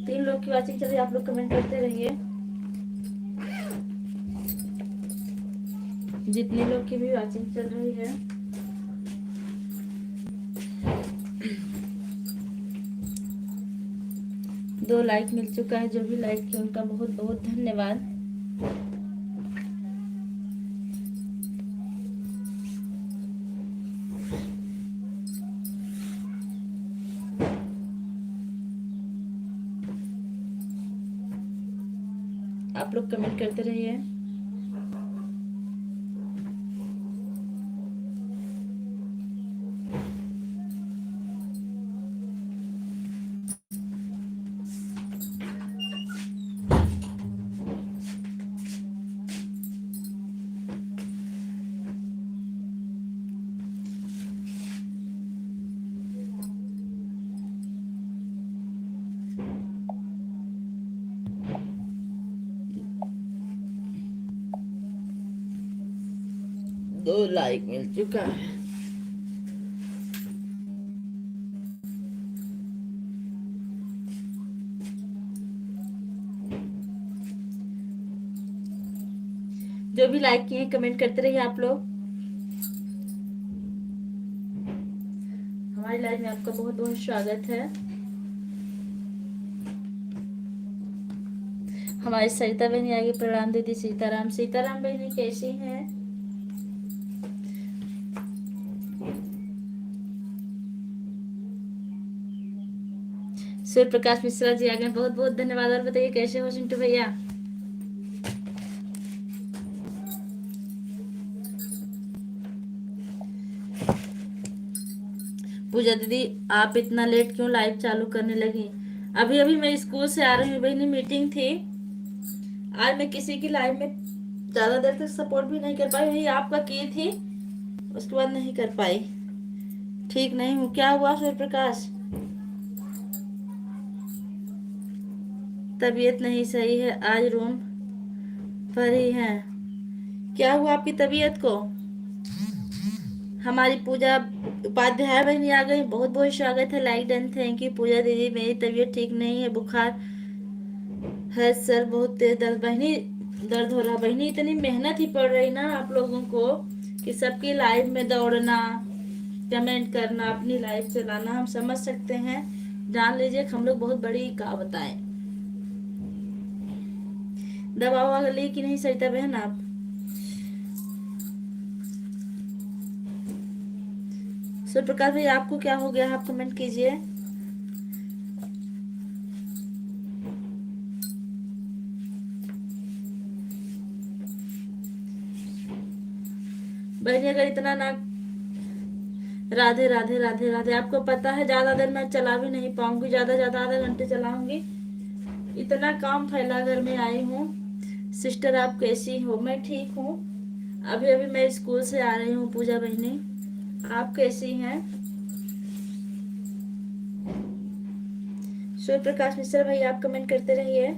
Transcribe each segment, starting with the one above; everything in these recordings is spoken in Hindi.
3 लोग की वाचिंग चल रही है, आप लोग कमेंट करते रहिए। जितने लोग की भी वाचिंग चल रही है। दो लाइक मिल चुका है, जो भी लाइक किया उनका बहुत बहुत धन्यवाद। आप लोग कमेंट करते रहिए। दो लाइक मिल चुका है। जो भी लाइक किए कमेंट करते रहिए आप लोग। हमारी लाइव में आपका बहुत बहुत स्वागत है। हमारी सरिता बहनी आगे, प्रणाम दीदी। सीताराम। सीताराम बहनी कैसी हैं? सूर्य प्रकाश मिश्रा जी आ गए, बहुत बहुत धन्यवाद। और बताइए कैसे हो चिंटू भैया? पूजा दीदी आप इतना लेट क्यों लाइव चालू करने लगी? अभी अभी मैं स्कूल से आ रही हूँ बहनी, मीटिंग थी आज। मैं किसी की लाइव में ज्यादा देर तक सपोर्ट भी नहीं कर पाई। वही आपका की थी, उसके बाद नहीं कर पाई। ठीक नहीं हूँ। क्या हुआ सूर्य प्रकाश? तबीयत नहीं सही है, आज रूम पर ही है। क्या हुआ आपकी तबीयत को? हमारी पूजा उपाध्याय बहनी आ गई, बहुत बहुत स्वागत है। Like done, thank you. Pooja दीदी मेरी तबीयत ठीक नहीं है, बुखार है, सर बहुत तेज दर्द। बहनी दर्द हो रहा। बहनी इतनी मेहनत ही पड़ रही ना आप लोगों को कि सबकी लाइव में दौड़ना, कमेंट करना, अपनी लाइव चलाना, हम समझ सकते हैं। जान लीजिए हम लोग बहुत बड़ी क्या बताएं। दवा ववा ली कि नहीं सरिता बहन आप? सूर्य प्रकाश भाई आपको क्या हो गया? आप कमेंट कीजिए। बहनी अगर इतना ना, राधे राधे राधे राधे। आपको पता है ज्यादा देर मैं चला भी नहीं पाऊंगी, ज्यादा ज्यादा आधा घंटे चलाऊंगी। इतना काम फैला घर में आई हूँ। सिस्टर आप कैसी हो? मैं ठीक हूँ। अभी अभी मैं स्कूल से आ रही हूँ पूजा बहनी। आप कैसी हैं? सूर्य प्रकाश मिश्रा भाई आप कमेंट करते रहिए।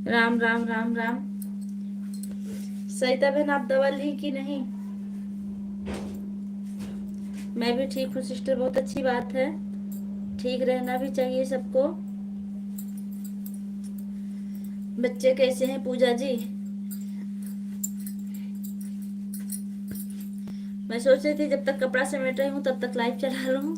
राम राम राम राम। सरिता बहन आप दवा ली कि नहीं? मैं भी ठीक हूँ सिस्टर, बहुत अच्छी बात है। ठीक रहना भी चाहिए सबको। बच्चे कैसे हैं पूजा जी? मैं सोच रही थी जब तक कपड़ा समेट रही हूँ तब तक लाइव चला लूँ।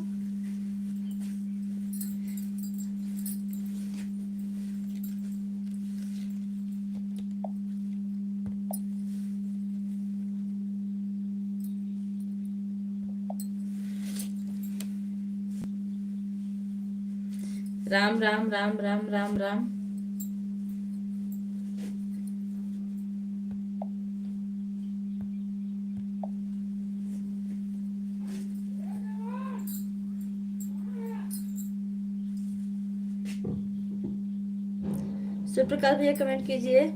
राम राम राम राम राम राम। सुप्रकाश भैया कमेंट कीजिए।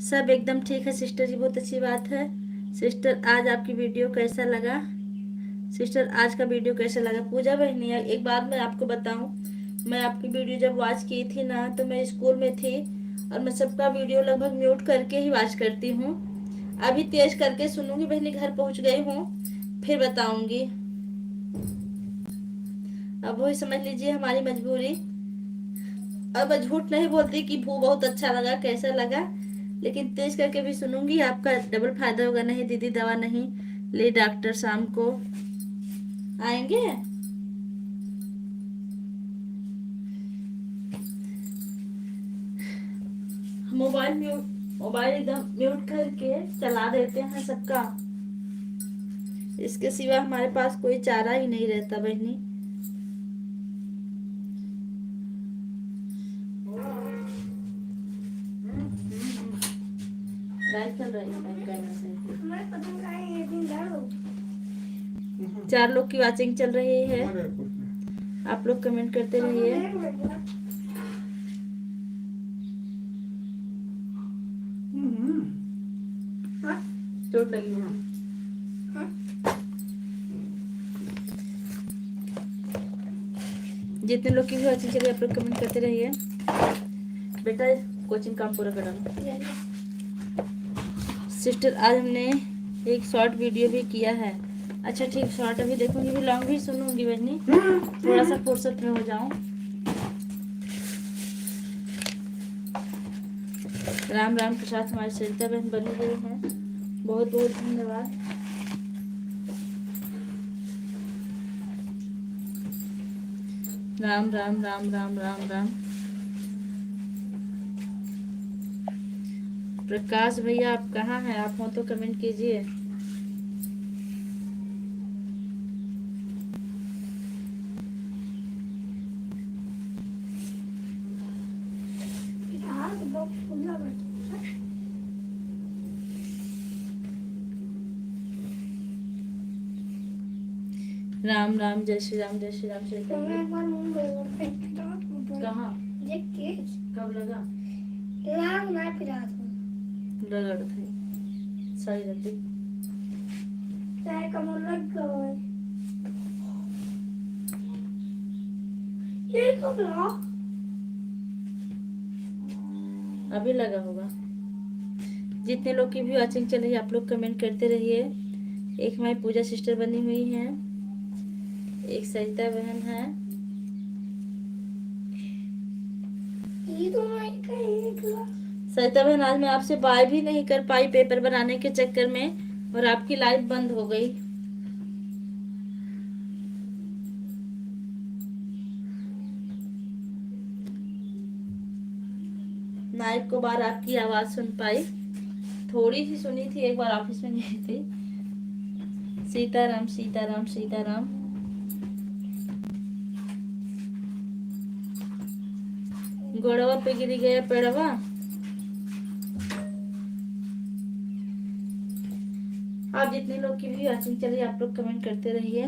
सब एकदम ठीक है सिस्टर जी, बहुत अच्छी बात है। सिस्टर आज आपकी वीडियो कैसा लगा? सिस्टर आज का वीडियो कैसा लगा? पूजा बहनी एक बात मैं आपको बताऊं, मैं आपकी वीडियो जब वॉच की थी ना तो मैं स्कूल में थी, और मैं सबका वीडियो लगभग म्यूट करके ही वॉच करती हूँ। अभी तेज करके सुनूंगी, बहनी घर पहुंच गई हूँ फिर बताऊंगी। अब वही समझ लीजिए हमारी मजबूरी। अब मैं झूठ नहीं बोलती कि वो बहुत अच्छा लगा, कैसा लगा, लेकिन तेज करके भी सुनूंगी, आपका डबल फायदा होगा। नहीं दीदी दवा नहीं ले, डॉक्टर शाम को आएंगे। मोबाइल एकदम म्यूट करके चला देते हैं सबका। इसके सिवा हमारे पास कोई चारा ही नहीं रहता बहनी। लाइट चल रही है चार लोग की वाचिंग चल रही है, आप लोग कमेंट करते रहिए। चोट लगी है। जितने लोग की भी वाचिंग चलिए आप लोग कमेंट करते रहिए। बेटा कोचिंग काम पूरा कर डालो। सिस्टर आज हमने एक शॉर्ट वीडियो भी किया है। अच्छा ठीक, शॉर्ट अभी देखूंगी, भी लॉन्ग भी सुनूंगी बहनी, थोड़ा सा फुर्सत में हो जाऊं। राम राम के साथ हमारी सरिता बहन बनी हुई है, बहुत बहुत धन्यवाद। राम राम राम राम राम राम। प्रकाश भैया आप कहाँ हैं? आप हो तो कमेंट कीजिए। राम राम, जय श्री राम, जय श्री राम। कहाँ कब लगा? रगड़ थे सही रहती। अभी लगा होगा। जितने लोग की भी वॉचिंग चल रही है आप लोग कमेंट करते रहिए। एक हमारी पूजा सिस्टर बनी हुई है, एक सरिता बहन है। सरिता बहन आज मैं आपसे बाय भी नहीं कर पाई पेपर बनाने के चक्कर में, और आपकी लाइफ बंद हो गई। ना एक को बार आपकी आवाज सुन पाई, थोड़ी सी सुनी थी, एक बार ऑफिस में गई थी। सीताराम सीताराम सीताराम। गोड़वा पे गिरी गया पेड़वा। आप जितने लोग की भी वॉचिंग चलिए आप लोग कमेंट करते रहिए।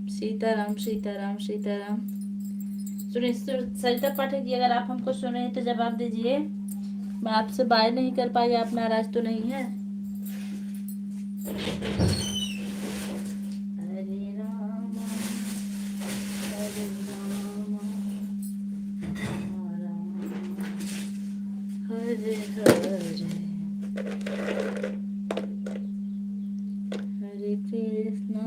सीताराम सीताराम सीताराम। सुनिए सरिता पाठक जी, अगर आप हमको सुने तो जवाब दीजिए। मैं आपसे बाय नहीं कर पाई, आप नाराज तो नहीं है? हरे राम हरे हरे हरे कृष्णा।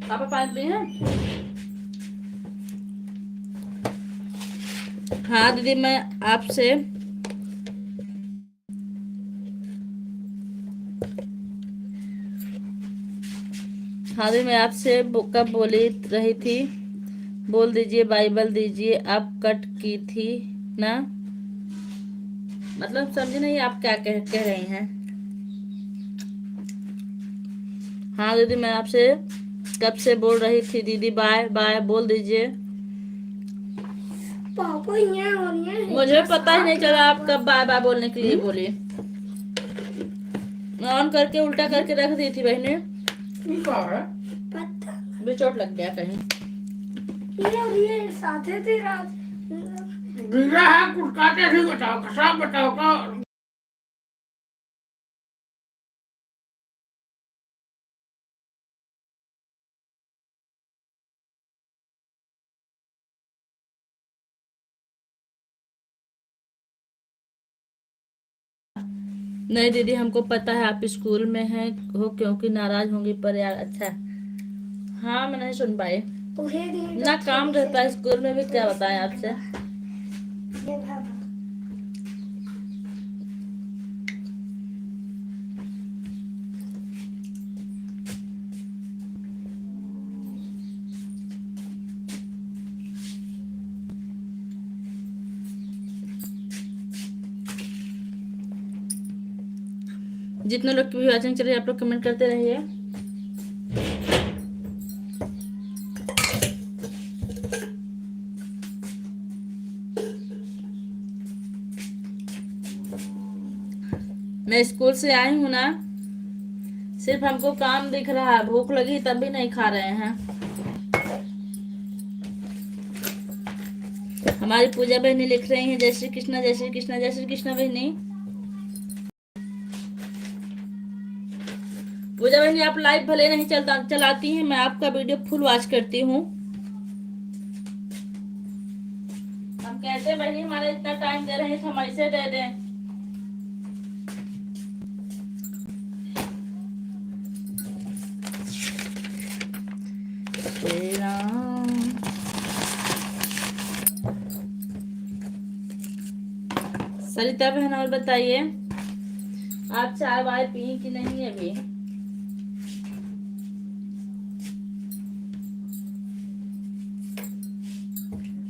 पापा पानी पिए हैं? हाँ दीदी, मैं आपसे हाँ दीदी मैं आपसे कब बोली रही थी, बोल दीजिए बाइबल दीजिए, आप कट की थी ना। मतलब समझे नहीं आप क्या कह रही हैं। हाँ दीदी मैं आपसे कब से बोल रही थी दीदी, बाय बाय बोल दीजिए। मुझे पता ही नहीं चला आप कब बाय बाय बोलने के लिए बोली। ऑन करके उल्टा करके रख दी थी बहने, क्या है? पता भी चोट लग गया कहीं। ये साथे थे रात गिरा है कुछ काटे थे, बताओ कसाब बताओ का। नहीं दीदी हमको पता है आप स्कूल में हैं हो, क्योंकि नाराज होंगी पर यार अच्छा। हाँ मैं नहीं सुन पाई ना, काम रहता है स्कूल में भी, क्या बताएं आपसे। जितने लोग की भी वॉचिंग चल रही है आप लोग कमेंट करते रहिए। मैं स्कूल से आई हूँ ना, सिर्फ हमको काम दिख रहा है, भूख लगी तब भी नहीं खा रहे हैं। हमारी पूजा बहनी लिख रही हैं जय श्री कृष्णा जय श्री कृष्णा जय श्री कृष्णा। बहनी पूजा बहनी आप लाइव भले नहीं चलाती हैं, मैं आपका वीडियो फुल वॉच करती हूँ। हम कहते हैं बहनी हमारा इतना टाइम दे रहे हैं तो हम ऐसे दे दें। सरिता बहन और बताइए, आप चाय वाय पी कि नहीं अभी?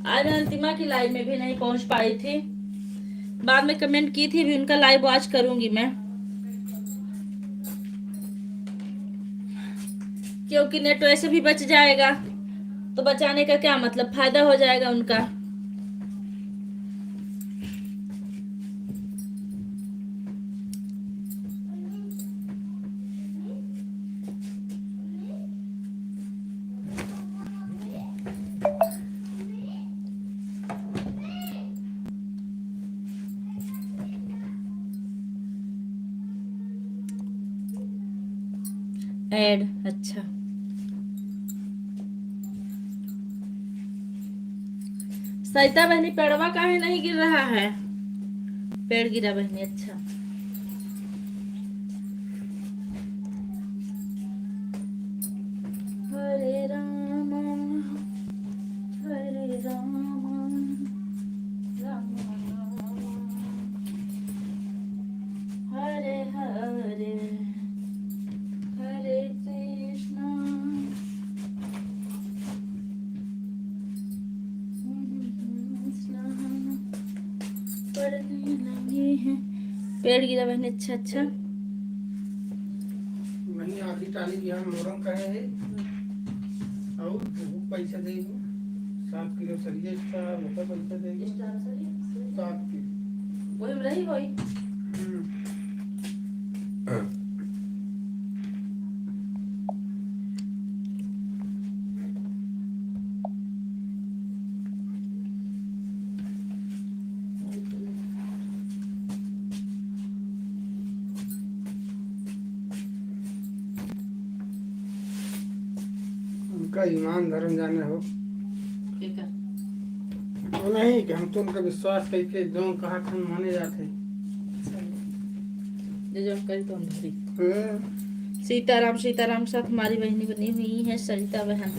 आज अंतिमा की लाइव में भी नहीं पहुंच पाई थी, बाद में कमेंट की थी भी, उनका लाइव वॉच करूंगी मैं, क्योंकि नेट वैसे भी बच जाएगा तो बचाने का क्या मतलब, फायदा हो जाएगा उनका। ऐड अच्छा, सरिता बहनी पेड़वा काहे नहीं गिर रहा है? पेड़ गिरा बहनी, अच्छा। हरे राम हरे राम राम राम हरे हरे हरे कृष्णा। पढ़ने लगे हैं, पेड़ गिरा बहनी, अच्छा अच्छा। वही आधी टाली की हम मोरम कहे है और पैसा देगी 7 किलो सरिये का मोटा पैसा देगी 7 किलो वही रही वही। उनका ईमान धर्म जाने हो ठीक है, तो नहीं कि हम तो उनका विश्वास करके जो कहा था माने जाते। जो करी तो हम भरी। सीताराम सीताराम साथ हमारी बहनी बनी हुई है सरिता बहन।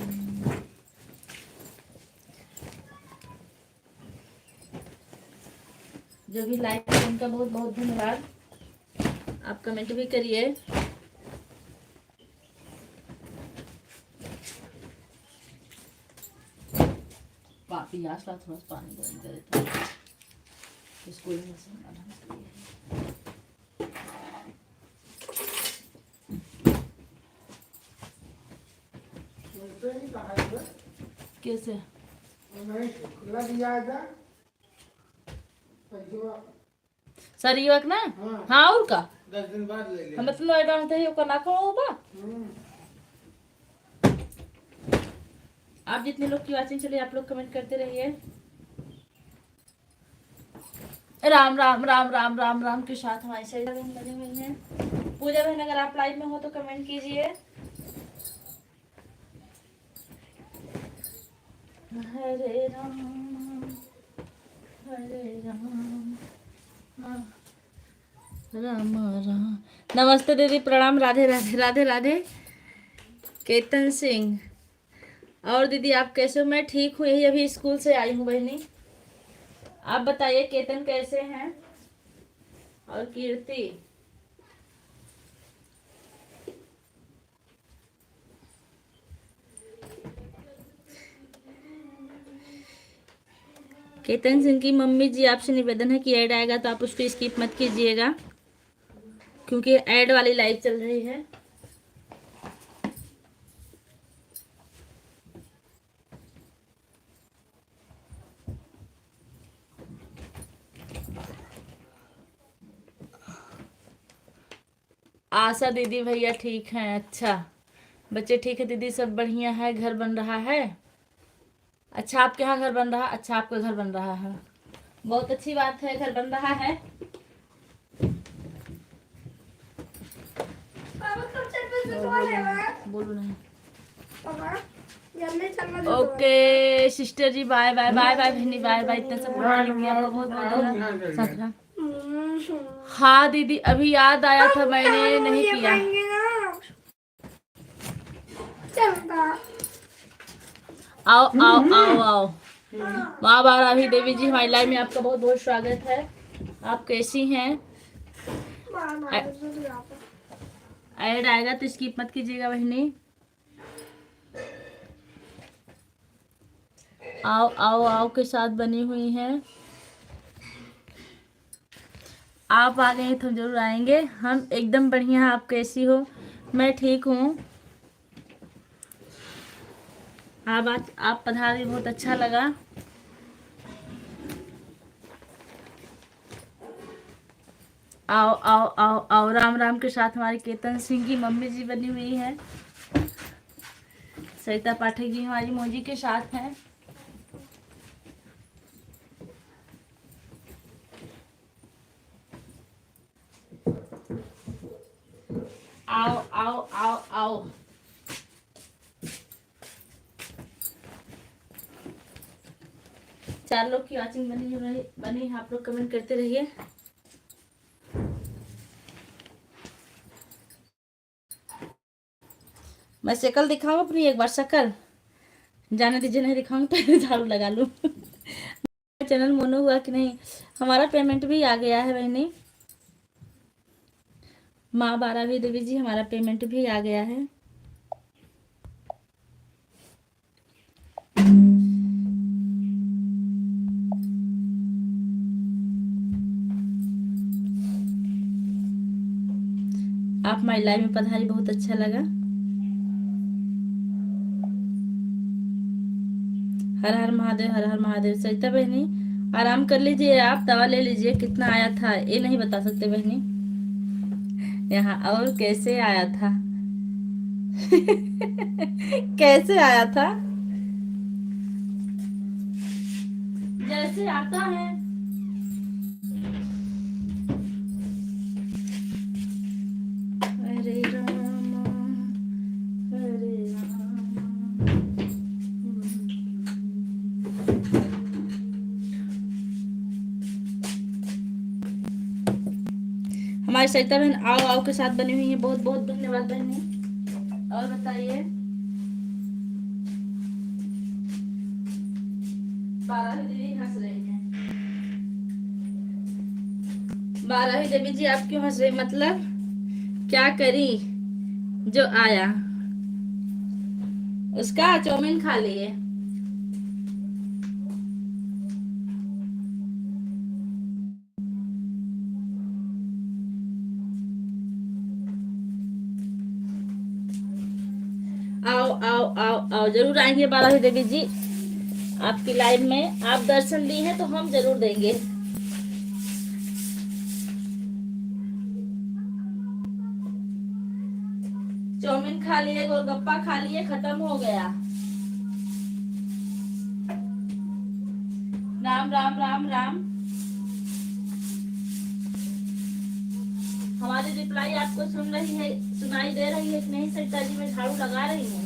जो भी लाइक है उनका बहुत बहुत धन्यवाद, आप कमेंट भी करिए। पापी आस पास थोड़ा पानी गर्म कर देता हूँ, स्कूल में कैसे खुला दिया था सर युवक ना। हाँ और का 10 दिन बाद ले ले। हम तो नोएडा में थे ओकर नाखून होगा। आप जितने लोग की वाचिंग चलिए आप लोग कमेंट करते रहिए। राम राम राम राम राम राम के साथ हमारी सही बहन लगी हुई हैं। पूजा बहन अगर आप लाइव में हो तो कमेंट कीजिए। हरे राम राम राम। नमस्ते दीदी, प्रणाम, राधे राधे राधे राधे। केतन सिंह, और दीदी आप कैसे हो? मैं ठीक हूँ, यही अभी स्कूल से आई हूँ बहनी। आप बताइए केतन कैसे हैं? और कीर्ति, केतन सिंह की मम्मी जी आपसे निवेदन है कि ऐड आएगा तो आप उसको स्किप मत कीजिएगा, क्योंकि ऐड वाली लाइव चल रही है। आशा दीदी भैया ठीक हैं? अच्छा, बच्चे ठीक है दीदी, सब बढ़िया है। घर बन रहा है? अच्छा, आपके यहाँ घर बन रहा है? अच्छा, आपका घर बन रहा है, बहुत अच्छी बात है, घर बन रहा है। बोलो नहीं। ओके सिस्टर जी, बाय बाय बाय बाय बहनी, बाय बाय। इतना सब आपको बहुत बहुत। हाँ दीदी, अभी याद आया था, मैंने नहीं किया। आओ आओ आओ आओ। माँ बाराही देवी जी हमारी लाइव में आपका बहुत बहुत स्वागत है। आप कैसी हैं? ऐड आएगा तो स्किप मत कीजिएगा बहनी। आओ आओ आओ के साथ बनी हुई हैं। आप आ गए तो जरूर आएंगे। हम एकदम बढ़िया, आप कैसी हो? मैं ठीक हूँ। आप पधारी, बहुत अच्छा लगा। आओ आओ आओ आओ। राम राम के साथ हमारी केतन सिंह की मम्मी जी बनी हुई है। सरिता पाठक जी हमारी मौजी के साथ हैं। आओ आओ आओ आओ। चार लोग की वाचिंग बनी है, आप लोग कमेंट करते रहिए। मैं शक्ल दिखाऊं अपनी एक बार? शक्ल जाने दीजिए, नहीं दिखाऊं तो झाड़ू लगा लूं। चैनल मोनो हुआ कि नहीं? हमारा पेमेंट भी आ गया है बहनी। माँ बाराही देवी जी, हमारा पेमेंट भी आ गया है। आप हमारी लाइव में पधारी, बहुत अच्छा लगा। हर हर महादेव, हर हर महादेव। सरिता बहनी आराम कर लीजिए, आप दवा ले लीजिए। कितना आया था ये नहीं बता सकते बहनी यहाँ। और कैसे आया था? कैसे आया था? जैसे आता है। हरे राम हरे राम। हमारी सरिता बहन आओ आओ के साथ बनी हुई है, बहुत बहुत धन्यवाद बहनी। और बताइए, बाराही देवी हंस रही हैं। बाराही देवी जी आप क्यों हंस रहे? मतलब क्या करी जो आया उसका चाउमीन खा लिए। आओ आओ आओ आओ, जरूर आएंगे बाराही देवी जी आपकी लाइव में। आप दर्शन दी हैं तो हम जरूर देंगे। खा लिए, गोलगप्पा खा लिए, खत्म हो गया। राम राम राम राम। हमारी रिप्लाई आपको सुन रही है, सुनाई दे रही है कि नहीं सरिता जी? मैं झाड़ू लगा रही हूँ।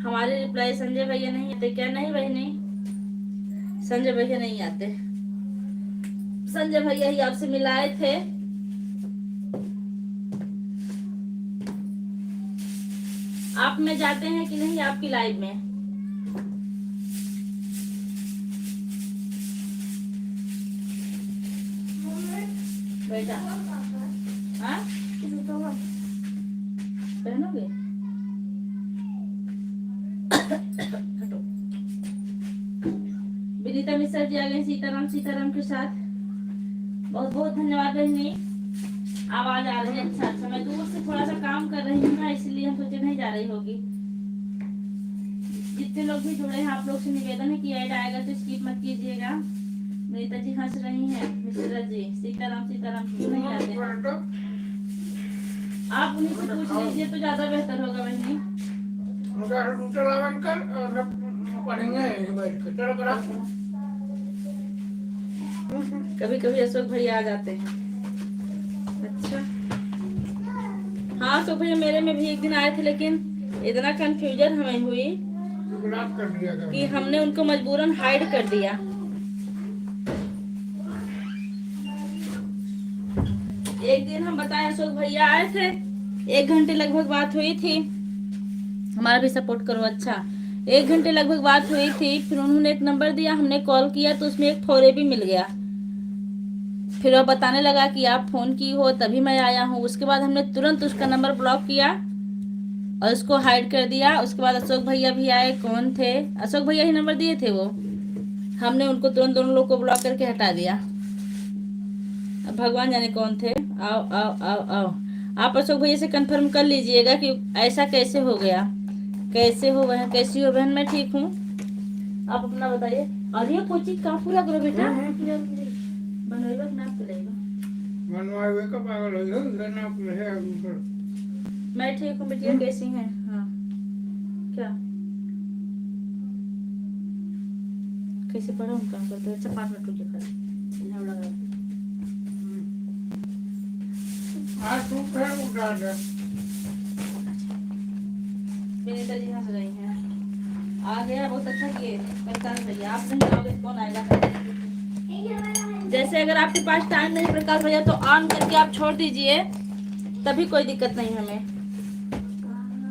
हमारी रिप्लाई संजय भैया नहीं आते क्या? नहीं बहनी, संजय भैया नहीं आते। संजय भैया ही आपसे मिलाए थे। आप में जाते हैं कि नहीं आपकी लाइव में? बेटा हाँ पहनोगे? हटो। विनीता मिश्रा जी आ गए सीताराम सीताराम के साथ। बहुत बहुत धन्यवाद बहनी। आवाज आ रही है? अच्छा अच्छा, मैं दूर से थोड़ा सा काम कर रही हूँ ना, इसलिए हम सोचे नहीं जा रही होगी। जितने लोग भी जुड़े हैं आप लोग से निवेदन है कि ऐड आएगा तो स्किप मत कीजिएगा। नीता जी हंस रही हैं। मिश्रा जी सीताराम सीताराम क्यों नहीं आते हैं? आप उन्हीं से पूछ लीजिए तो ज्यादा बेहतर होगा बहनी। कभी कभी अशोक भैया आ जाते हैं। अच्छा हाँ अशोक भैया मेरे में भी एक दिन आए थे, लेकिन इतना कंफ्यूजन हमें हुई कि हमने उनको मजबूरन हाइड कर दिया। एक दिन हम बताए अशोक भैया आए थे, 1 घंटे लगभग बात हुई थी। हमारा भी सपोर्ट करो। अच्छा 1 घंटे लगभग बात हुई थी, फिर उन्होंने एक नंबर दिया, हमने कॉल किया तो उसमें एक फोरे भी मिल गया। फिर वो बताने लगा कि आप फोन की हो तभी मैं आया हूँ। उसके बाद हमने तुरंत उसका नंबर ब्लॉक किया और उसको हाइड कर दिया। उसके बाद अशोक भैया भी आए। कौन थे? अशोक भैया ही नंबर दिए थे वो। हमने उनको तुरंत दोनों लोग को ब्लॉक करके हटा दिया। अब भगवान जाने कौन थे। आओ आओ आओ आओ, आप अशोक भैया से कंफर्म कर लीजिएगा कि ऐसा कैसे हो गया। कैसे हो बहन? कैसी हो बहन? मैं ठीक हूँ, आप अपना बताइए। और ये कोई चीज कहाँ पूरा करो बेटा? बनवेगा कि नाप के लेगा? मैं ठीक हूँ बेटिया, कैसी हैं? हाँ क्या कैसे पढ़ा हूँ काम करते? अच्छा 5 मिनट रुकिए खड़ा झाड़ू लगा। विनीता जी हंस रही हैं। आ गया, बहुत अच्छा किए। प्रकाश भैया आप नहीं आओगे तो कौन आएगा? जैसे अगर आपके पास टाइम नहीं प्रकाश भैया तो ऑन करके आप छोड़ दीजिए, तभी कोई दिक्कत नहीं हमें।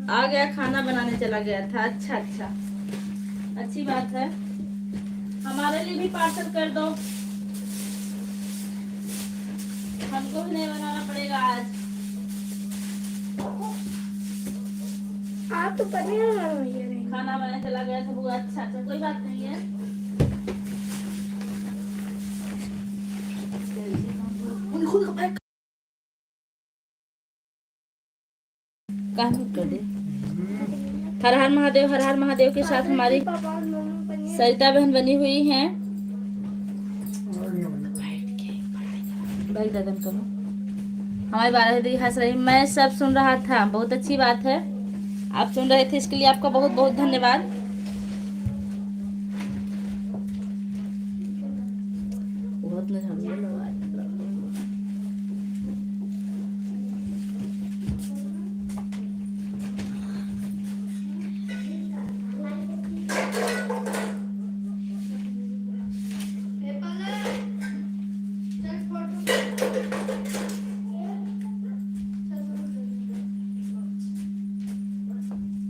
आ गया, खाना बनाने चला गया था। अच्छा अच्छा, अच्छी बात है। हमारे लिए भी पार्सल कर दो, हमको भी नहीं बनाना पड़ेगा आज। आप तो पनीर खाना बनाने चला गया था बुआ। अच्छा अच्छा, कोई बात नहीं है। कर दे। हर हर महादेव, हर हर महादेव के साथ हमारी सरिता बहन बनी हुई हैं। भाई दादन करो। हमारी 12 दी हंस रही। मैं सब सुन रहा था, बहुत अच्छी बात है। आप सुन रहे थे, इसके लिए आपका बहुत बहुत धन्यवाद। बहुत न झाड़ू लगा।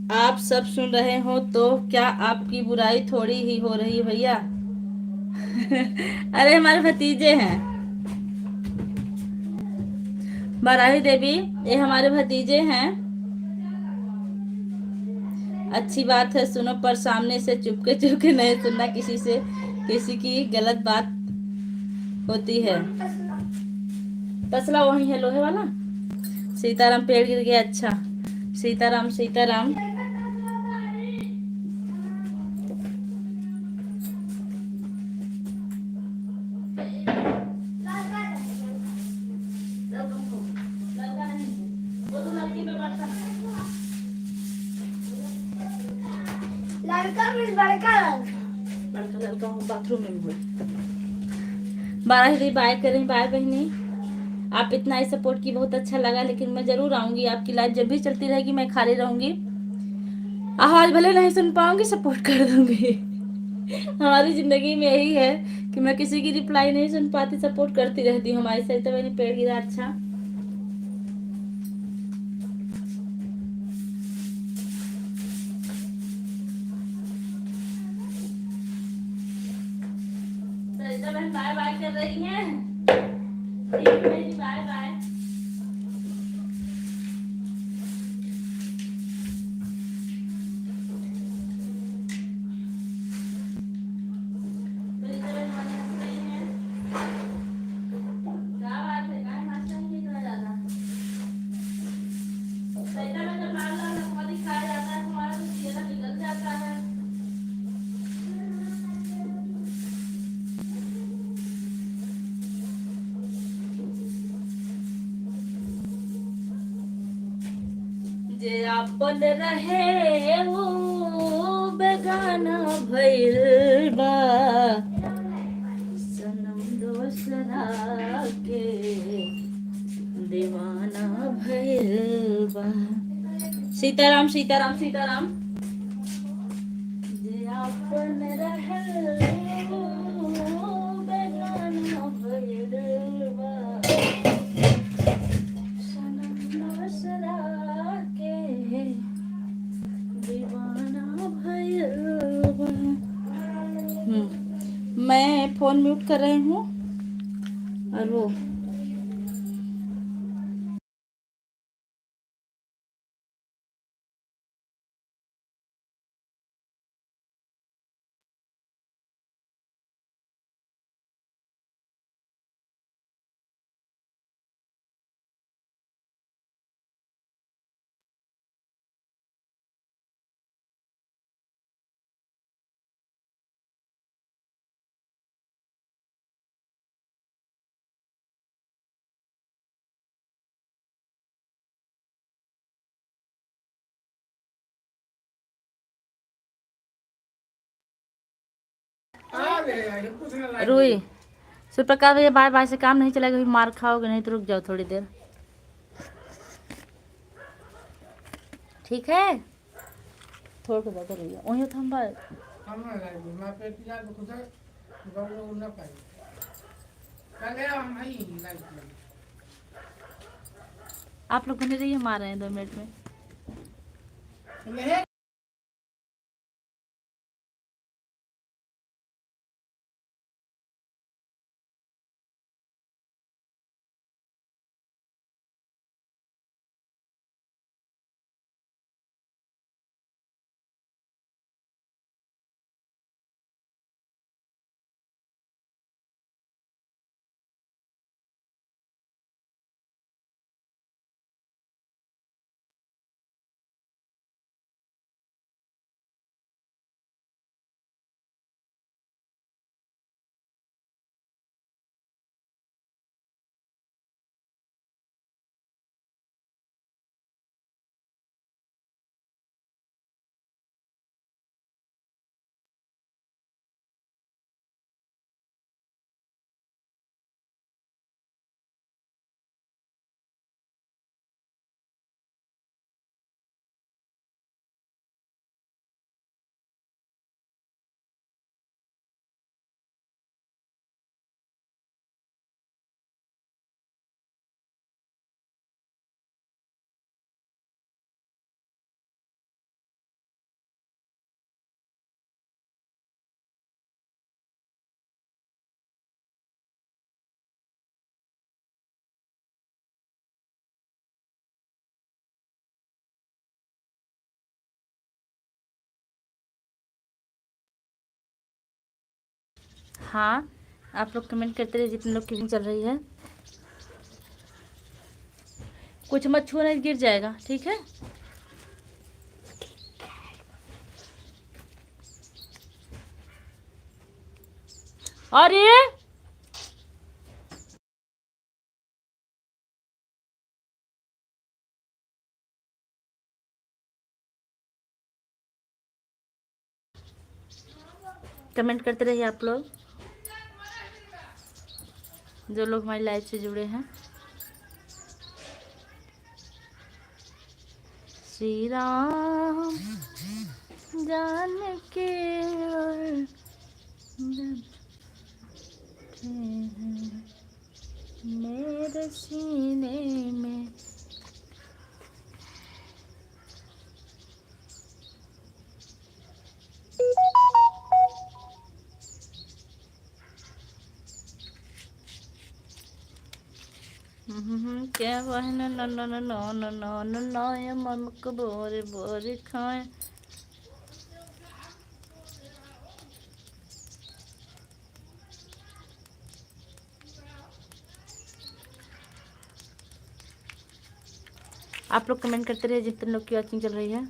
आप सब सुन रहे हो तो क्या आपकी बुराई थोड़ी ही हो रही भैया? अरे हमारे भतीजे हैं बाराही देवी, ये हमारे भतीजे हैं। अच्छी बात है, सुनो, पर सामने से चुपके चुपके नहीं सुनना। किसी से किसी की गलत बात होती है। तसला वही है लोहे वाला। सीताराम पेड़ गिर गया। अच्छा सीताराम सीताराम। लड़का मीन्स बड़का लड़का हूँ, बाथरूम में हूँ। 12 ही बाय करें, बाय बहनी। आप इतना ही सपोर्ट की, बहुत अच्छा लगा। लेकिन मैं जरूर आऊंगी, आपकी लाइफ जब भी चलती रहेगी मैं खाली रहूंगी। आवाज भले नहीं सुन पाऊंगी, सपोर्ट कर दूंगी। हमारी जिंदगी में यही है कि मैं किसी की रिप्लाई नहीं सुन पाती, सपोर्ट करती रहती हूँ। हमारी सही तो मैंने पेड़ गिरा। अच्छा सरिता बहन बाय बाय कर रही हैं। ठीक है बहनी, बाय बाय। सरिता बहन हमारी हंस रही हैं। क्या बात है, काहे हंस रही हैं इतना ज्यादा? सरिता बहन जब लाल लाल लकवा दिखाया जाता है तुम्हारा तो चेहरा निकल जाता है। जे आपन रहे वो बेगाना भइल बा, सनम दोसरा के दीवाना भइल बा। सीताराम सीताराम सीताराम। जे आपन रहे वो बेगाना भइल बा, सनम दोसरा के दीवाना भइल बा। मैं फोन म्यूट कर रही हूँ। और वो अरे कुछ ना लाइट रुई गई। सूर्यप्रकाश भैया, बाय बाय से काम नहीं चलेगा, अभी मार खाओगे। नहीं तो रुक जाओ थोड़ी देर, ठीक है? थोड़ा को ज्यादा रुइया वही तो हम हम ना लाइट गई मैं पे किया तो कुछ गौरव ना पाई कल हम नहीं लाइट गई। आप लोग बने रहिए, मार रहे हैं 2 मिनट में। नहीं हाँ, आप लोग कमेंट करते रहिए जितने लोग की चल रही है। कुछ मत छूना, गिर जाएगा, ठीक है? और ये कमेंट करते रहिए आप लोग, जो लोग हमारी लाइव से जुड़े हैं। श्री राम जानकी और बैठे हैं मेरे सीने में। क्या वह न न न न न न न न न ये मन को बोरे बोरे खाए। आप लोग कमेंट करते रहिए जितने लोग की वॉचिंग चल रही है।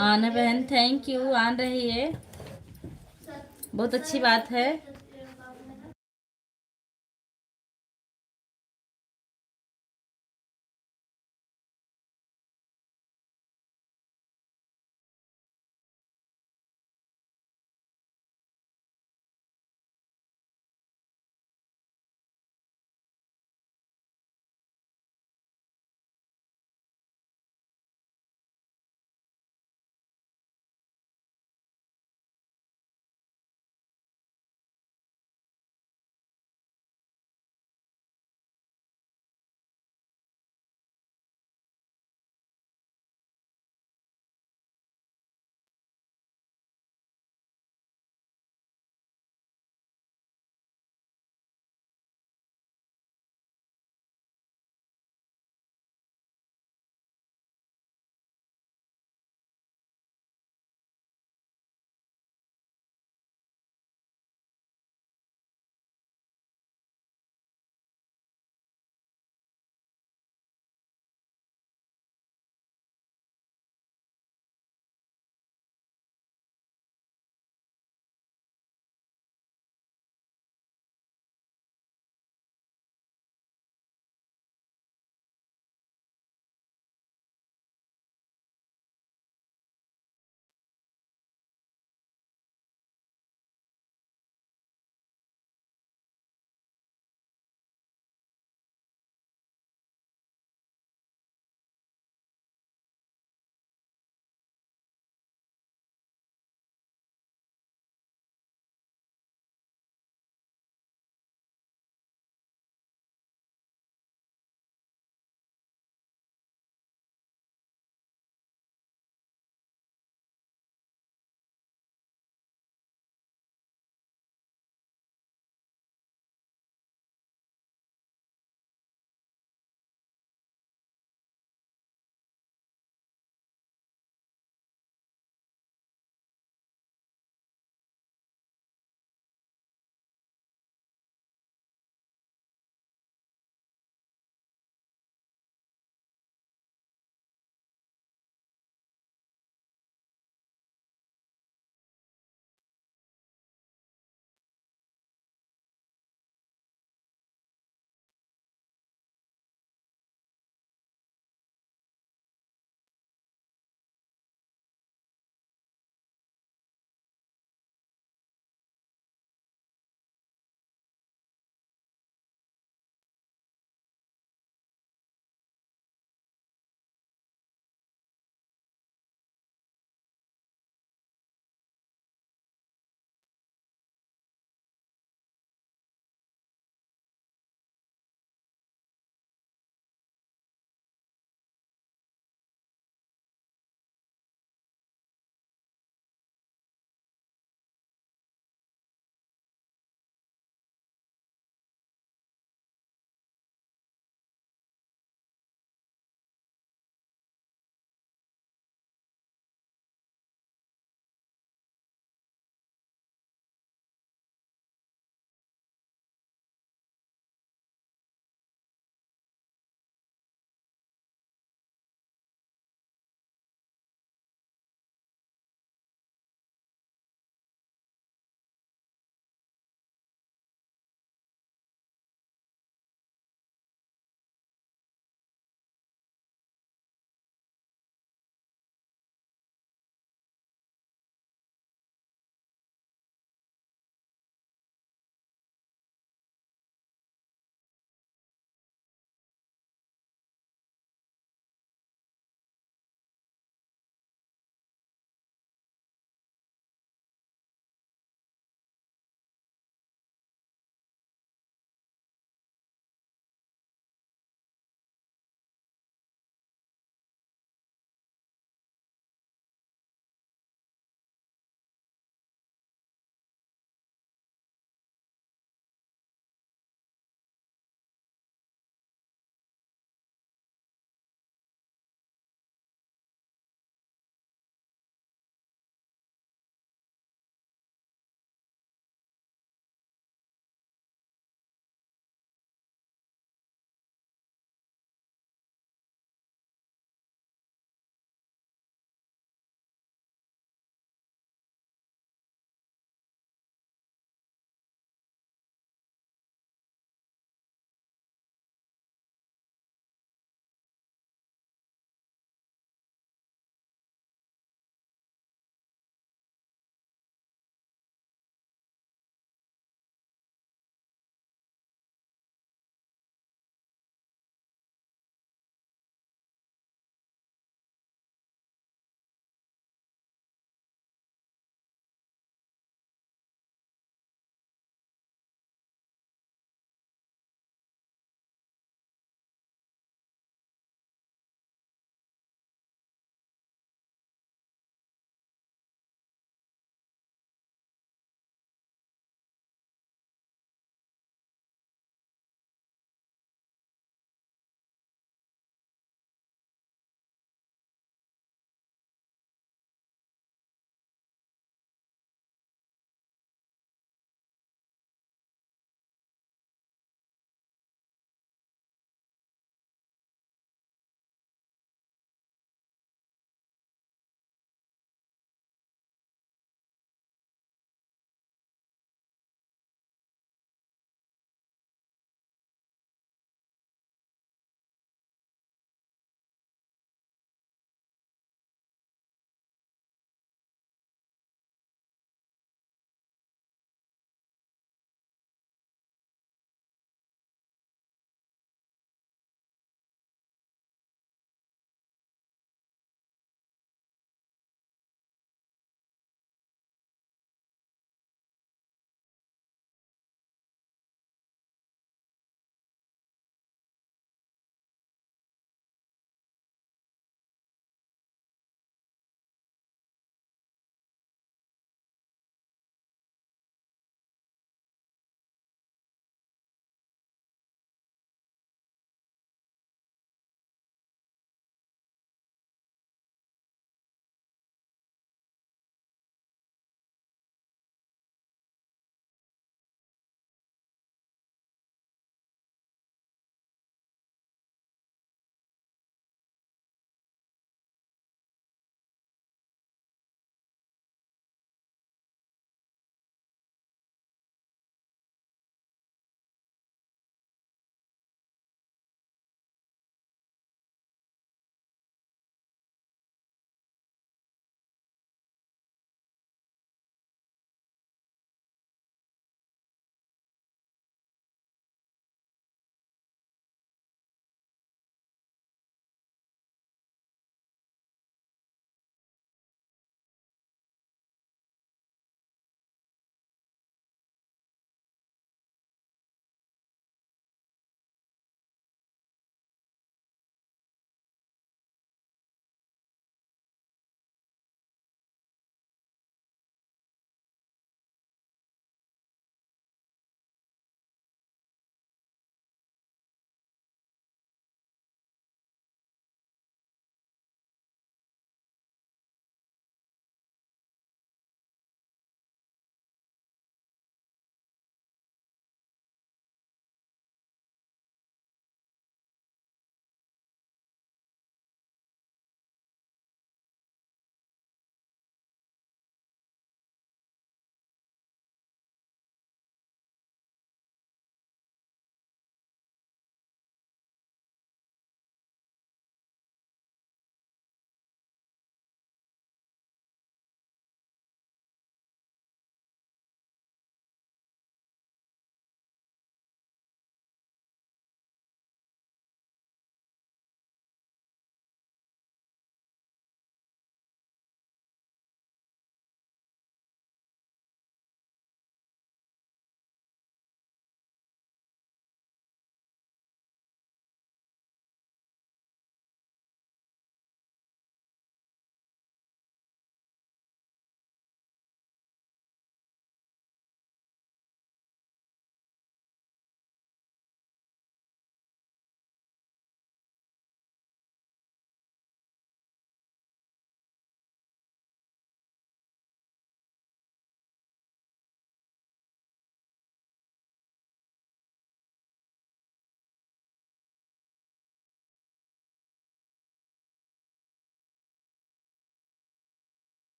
आना बहन, थैंक यू, आन रही है, बहुत अच्छी बात है।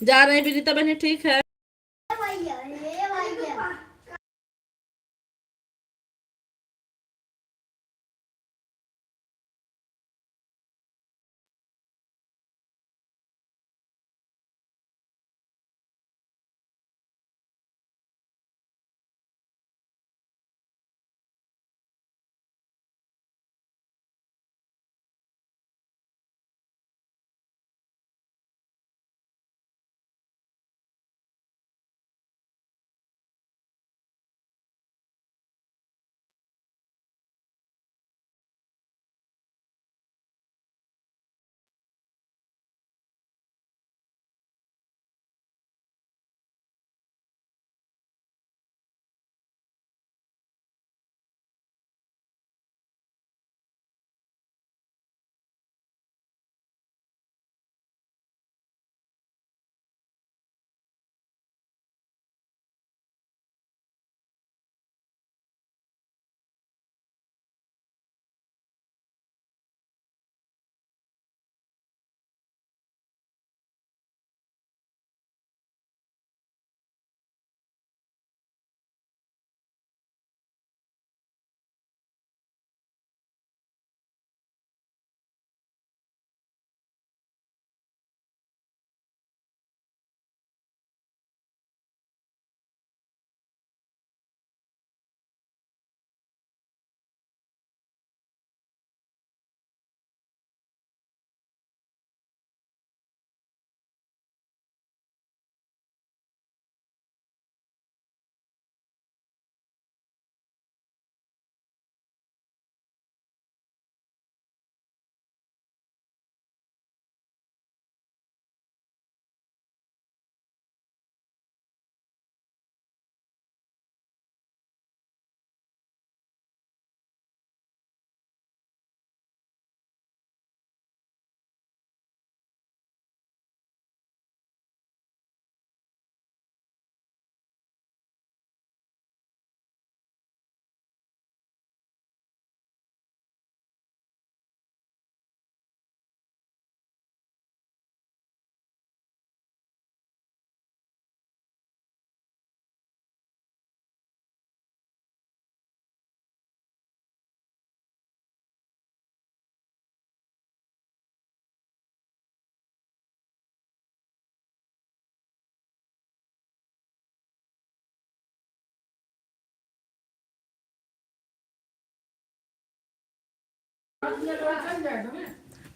जा रहे हैं विनीता बहनी, ठीक है।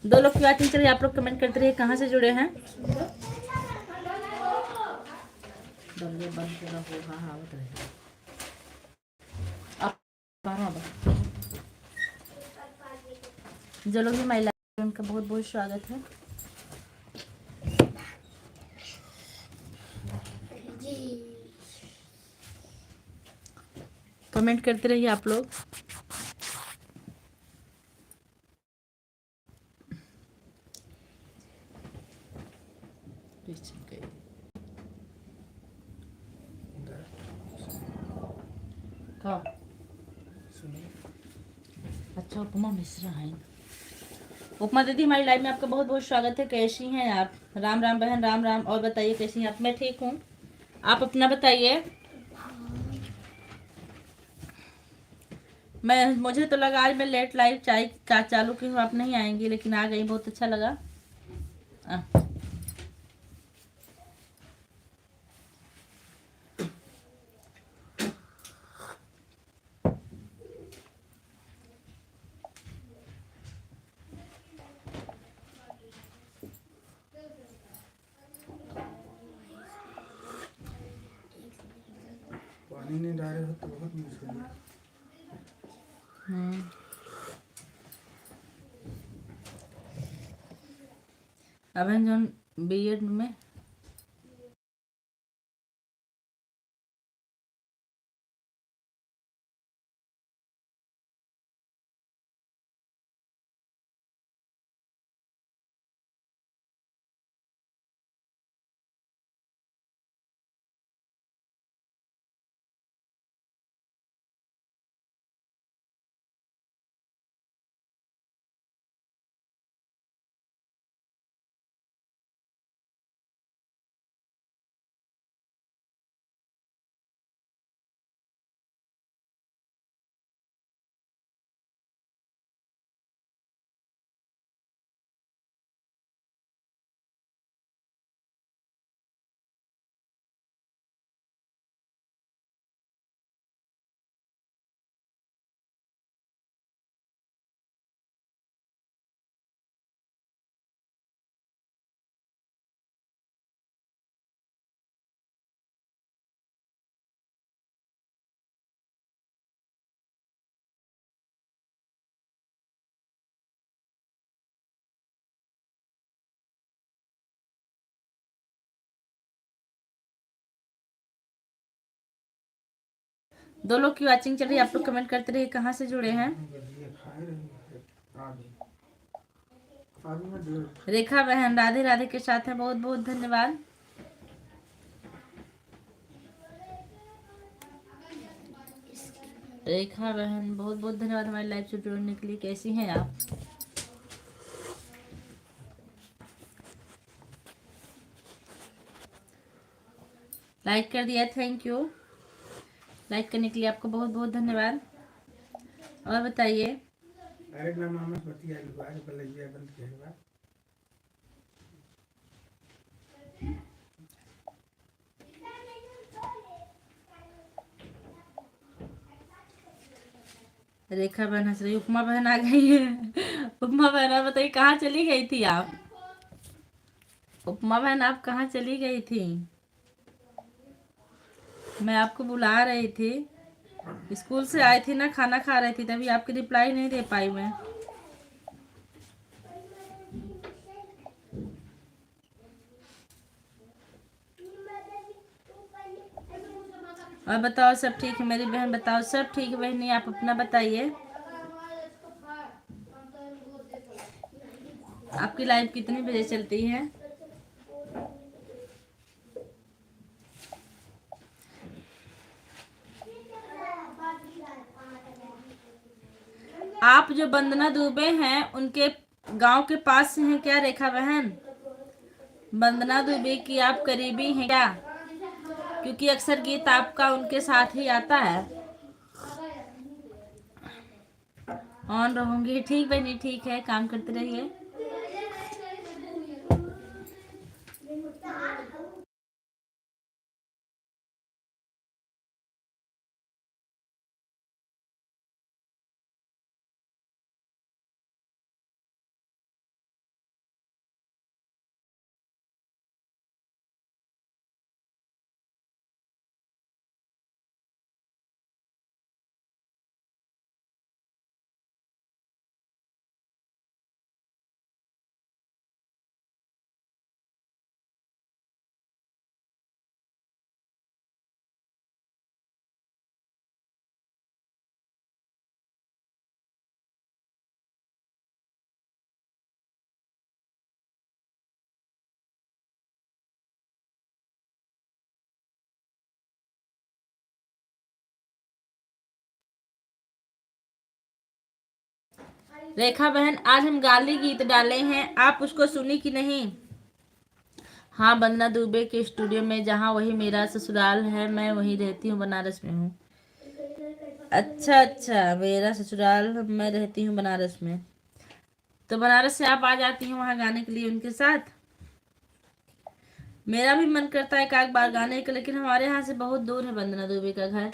दो लोग क्या टीचर आप लोग कमेंट करते रहिए कहाँ से जुड़े हैं। दलिया बंद करा हो, हाँ हाँ बता रहे आप। जो लोग भी महिला उनका बहुत बहुत स्वागत है। कमेंट करते रहिए आप लोग। अच्छा उपमा मिश्रा है। उपमा दीदी हमारी लाइव में आपका बहुत बहुत स्वागत है। कैसी हैं आप? राम राम बहन, राम राम। और बताइए कैसी हैं आप? मैं ठीक हूँ, आप अपना बताइए। मुझे तो लगा आज मैं लेट लाइव चालू की हूँ, आप नहीं आएंगी, लेकिन आ गई, बहुत अच्छा लगा। पानी नहीं डाले हो तो बहुत मुश्किल है। अब जो बीएड में दो लोग की वॉचिंग चल रही है, आप लोग कमेंट करते रहिए कहाँ से जुड़े हैं। गलिया खाए रहे आगे आगे में डेढ़ रेखा बहन राधे राधे के साथ है, बहुत बहुत धन्यवाद। रेखा बहन बहुत बहुत धन्यवाद हमारे लाइव से जुड़ने के लिए। कैसी हैं आप? लाइक कर दिया, थैंक यू। लाइक करने के लिए आपको बहुत बहुत धन्यवाद। और बताइए। अरे ना मामा पति आई बाहर पहले ये बंद किया हुआ रेखा बहन हंस रही, उपमा बहन आ गई है। उपमा बहन आप बताइए कहाँ चली गई थी आप? उपमा बहन आप कहाँ चली गई थी? मैं आपको बुला रही थी, स्कूल से आई थी ना, खाना खा रही थी, तभी आपकी रिप्लाई नहीं दे पाई मैं। और बताओ सब ठीक है मेरी बहन? बताओ सब ठीक है बहनी, आप अपना बताइए। आपकी लाइव कितनी बजे चलती है? आप जो वंदना दुबे हैं उनके गांव के पास से हैं क्या रेखा बहन? वंदना दुबे की आप करीबी हैं क्या? क्योंकि अक्सर गीत आपका उनके साथ ही आता है। ऑन रहूंगी, ठीक बहनी, ठीक है, काम करते रहिए। रेखा बहन आज हम गाली गीत डाले हैं, आप उसको सुनी कि नहीं? हाँ, वंदना दुबे के स्टूडियो में, जहाँ वही मेरा ससुराल है, मैं वहीं रहती हूँ, बनारस में हूँ। अच्छा अच्छा, मेरा ससुराल, मैं रहती हूँ बनारस में, तो बनारस से आप आ जाती हैं वहाँ गाने के लिए उनके साथ? मेरा भी मन करता है एक आध बार गाने का, लेकिन हमारे यहाँ से बहुत दूर है वंदना दुबे का घर।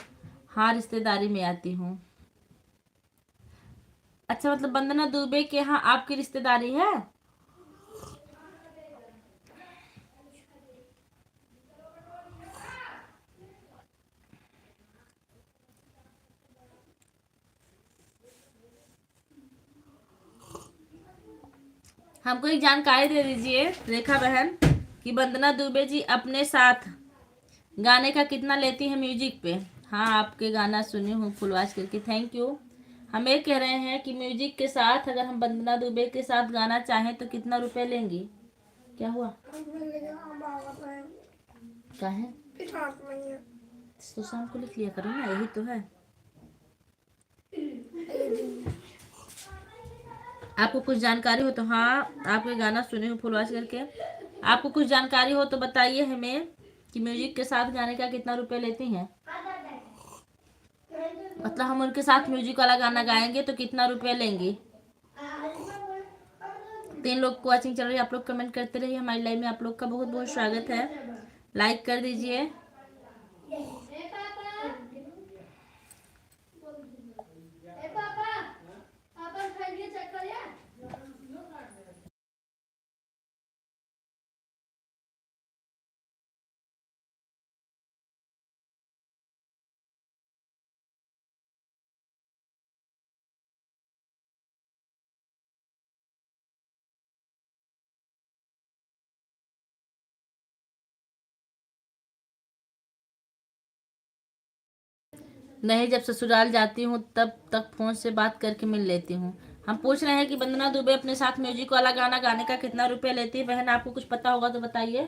हाँ, रिश्तेदारी में आती हूँ। अच्छा, मतलब वंदना दुबे के यहाँ आपकी रिश्तेदारी है? हमको एक जानकारी दे दीजिए रेखा बहन कि वंदना दुबे जी अपने साथ गाने का कितना लेती है म्यूजिक पे? हाँ, आपके गाना सुनी हूँ फुल वॉच करके, थैंक यू। हम ये कह रहे हैं कि म्यूजिक के साथ अगर हम वंदना दुबे के साथ गाना चाहें तो कितना रुपए लेंगी? क्या हुआ? क्या है? तो शाम को लिख लिया करो ना, यही तो है। आपको कुछ जानकारी हो तो, हाँ आपके गाना सुने हो फुल वॉच करके, आपको कुछ जानकारी हो तो बताइए हमें कि म्यूजिक के साथ गाने का कितना रुपए लेती हैं? मतलब हम उनके साथ म्यूजिक वाला गाना गाएंगे तो कितना रुपए लेंगी? 3 लोग को वॉचिंग चल रही है, आप लोग कमेंट करते रहिए। हमारी लाइव में आप लोग का बहुत बहुत स्वागत है, लाइक कर दीजिए। नहीं, जब ससुराल जाती हूँ तब तक फोन से बात करके मिल लेती हूँ। हम पूछ रहे हैं कि वंदना दुबे अपने साथ म्यूजिक वाला गाना गाने का कितना रुपया लेती है। बहन आपको कुछ पता होगा तो बताइए।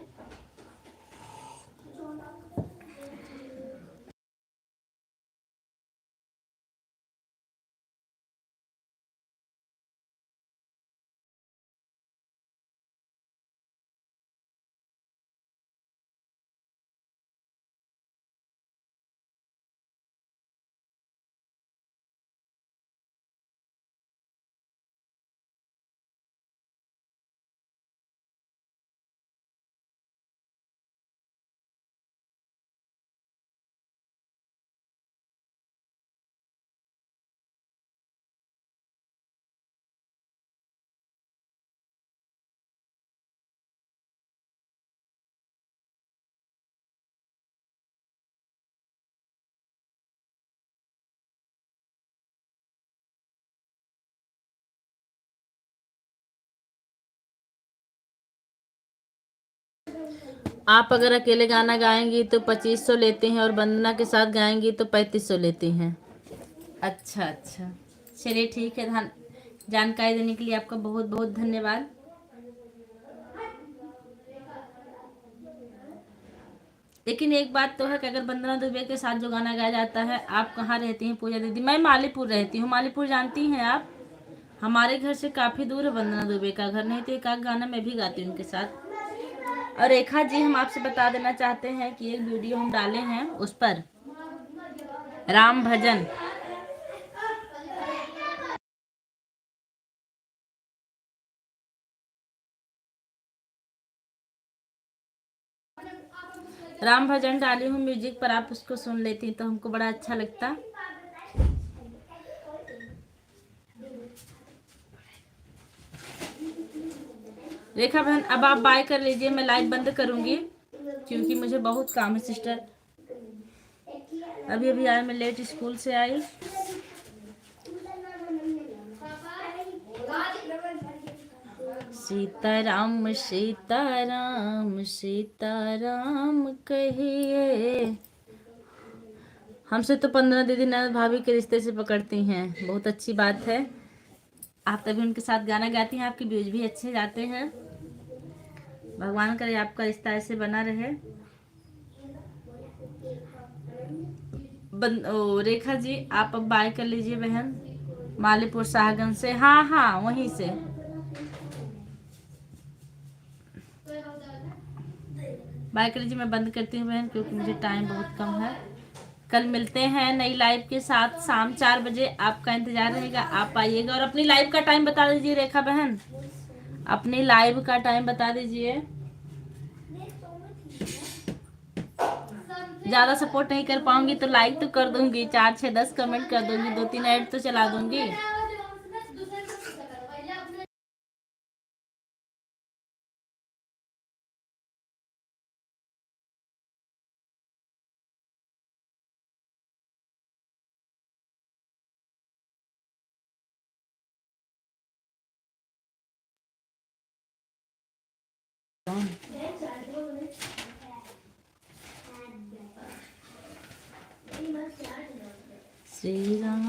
आप अगर अकेले गाना गाएंगी तो 2500 लेते हैं और वंदना के साथ गाएंगी तो 3500 लेती हैं। अच्छा अच्छा, चलिए ठीक है। जानकारी देने के लिए आपका बहुत बहुत धन्यवाद। लेकिन एक बात तो है कि अगर वंदना दुबे के साथ जो गाना गाया जाता है। आप कहाँ रहती हैं पूजा दीदी? मैं मालीपुर रहती हूँ। मालीपुर जानती हैं आप? हमारे घर से काफी दूर है वंदना दुबे का घर। नहीं तो एक आध गाना मैं भी गाती हूँ उनके साथ। और रेखा जी, हम आपसे बता देना चाहते हैं कि एक वीडियो हम डाले हैं, उस पर राम भजन डाली हूँ म्यूजिक पर। आप उसको सुन लेती तो हमको बड़ा अच्छा लगता। रेखा बहन, अब आप बाय कर लीजिए, मैं लाइट बंद करूंगी क्योंकि मुझे बहुत काम है सिस्टर। अभी अभी आया, मैं लेट स्कूल से आई। सीताराम सीताराम सीताराम कहिए। हमसे तो 15 दीदी ननद भाभी के रिश्ते से पकड़ती हैं। बहुत अच्छी बात है। आप तभी उनके साथ गाना गाती हैं, आपके व्यूज भी अच्छे जाते हैं। भगवान करे आपका रिश्ता ऐसे बना रहे। रेखा जी, आप अब बाय कर लीजिए बहन। मालीपुर शाहगंज से, हाँ हाँ वहीं से। बाय कर लीजिए, मैं बंद करती हूँ बहन क्योंकि मुझे टाइम बहुत कम है। कल मिलते हैं नई लाइव के साथ शाम 4 बजे। आपका इंतजार रहेगा, आप आइएगा। और अपनी लाइव का टाइम बता दीजिए रेखा बहन, अपनी लाइव का टाइम बता दीजिए। ज्यादा सपोर्ट नहीं कर पाऊंगी तो लाइक तो कर दूंगी, 4 6 10 कमेंट कर दूंगी, 2 3 ऐड तो चला दूंगी। श्री राम